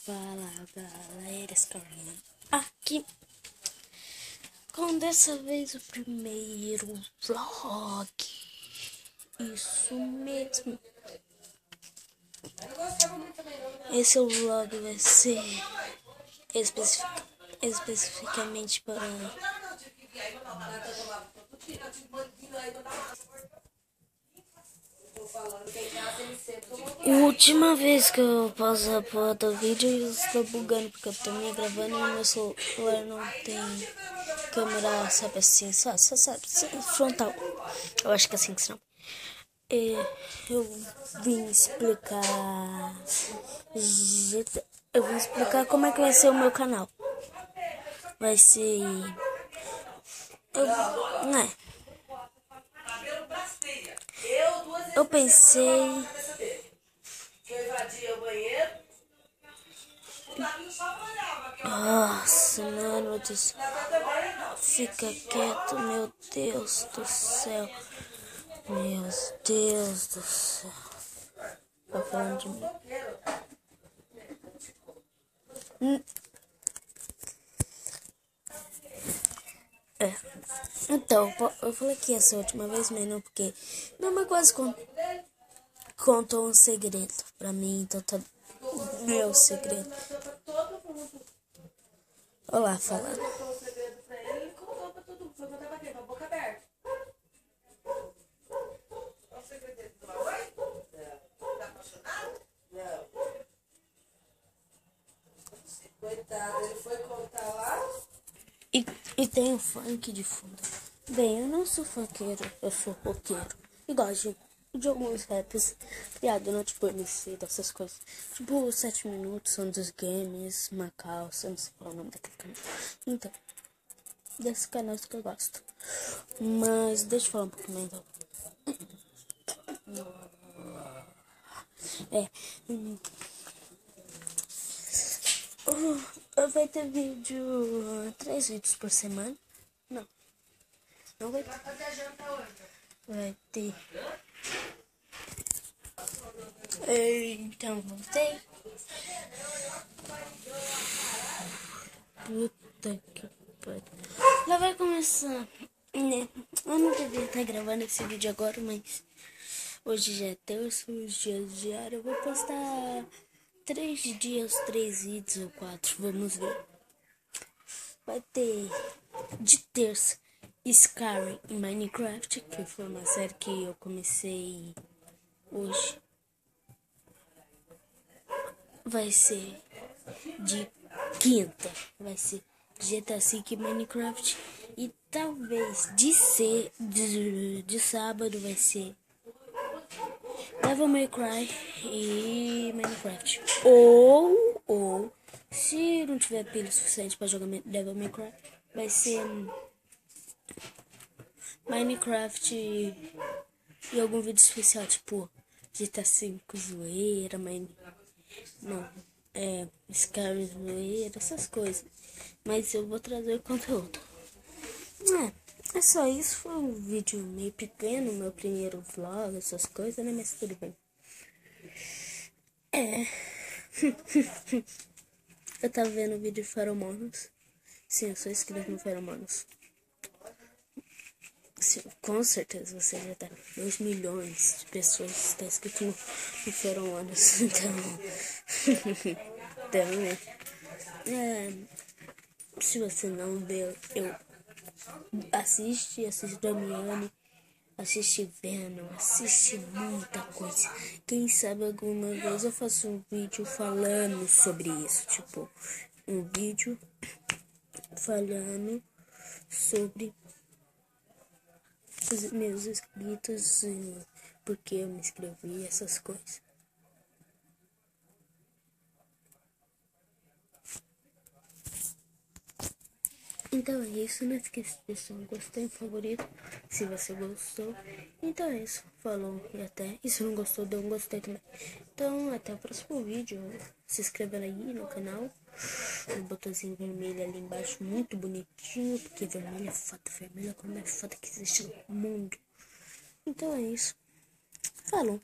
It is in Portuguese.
Fala galera, Scarlett aqui com dessa vez o primeiro vlog. Isso mesmo. Esse vlog vai ser especificamente para a última vez que eu passo a porra do vídeo eu estou bugando porque eu tô me gravando e meu celular não tem câmera, sabe assim, sabe, frontal. Eu acho que é assim que se chama. Eu vim explicar. Eu vim explicar como é que vai ser o meu canal. Vai ser. Eu pensei. Nossa, mano do céu. Fica quieto, meu Deus do céu. Meu Deus do céu. Tá falando de mim. Então, eu falei que essa última vez, mas não, porque minha mãe quase contou um segredo pra mim, então tá meu segredo. Olá, falando. Coitado, ele foi contar lá. E tem um funk de fundo. Bem, eu não sou funkeiro, eu sou roqueiro. E gosto de alguns raps criados no tipo MC, dessas coisas. Tipo 7 minutos, são dos games, Macau, eu não sei qual é o nome daquele canal. Então, desses canais que eu gosto. Mas deixa eu falar um pouquinho mais então. Vai ter vídeo, 3 vídeos por semana. Não vai ter. Vai ter. Então voltei. Puta que pariu. Já vai começar, né? Eu não devia estar gravando esse vídeo agora, mas hoje já é terça, os dias diários. Eu vou postar 3 dias, 3 vídeos ou 4, vamos ver. Vai ter de terça Skyrim em Minecraft, que foi uma série que eu comecei hoje. Vai ser de quinta, vai ser GTA V em Minecraft. E talvez de sábado vai ser Devil May Cry e Minecraft. Ou se não tiver pilha suficiente para jogar Devil May Cry, vai ser Minecraft e algum vídeo especial, tipo GTA V zoeira, Skyrim zoeira, essas coisas. Mas eu vou trazer conteúdo. É só isso, foi um vídeo meio pequeno, meu primeiro vlog, essas coisas, né? Mas tudo bem. Eu tava vendo o vídeo de Feromonas. Sim, eu sou inscrito no Feromonas. Sim, com certeza você já tá 2 milhões de pessoas que estão inscritas no Feromonas. Então, se você não viu, eu assiste Damiani, assiste Venom, assiste muita coisa. Quem sabe alguma vez eu faço um vídeo falando sobre isso, tipo, um vídeo falando sobre os meus inscritos, porque eu me inscrevi, essas coisas. Então é isso, não esqueça de deixar um gostei, favorito, se você gostou. Então é isso, falou e até. E se não gostou, dê um gostei também. Então até o próximo vídeo, se inscreva aí no canal. O botãozinho vermelho ali embaixo, muito bonitinho, porque vermelho é foda, vermelho é a cor mais foda que existe no mundo. Então é isso, falou.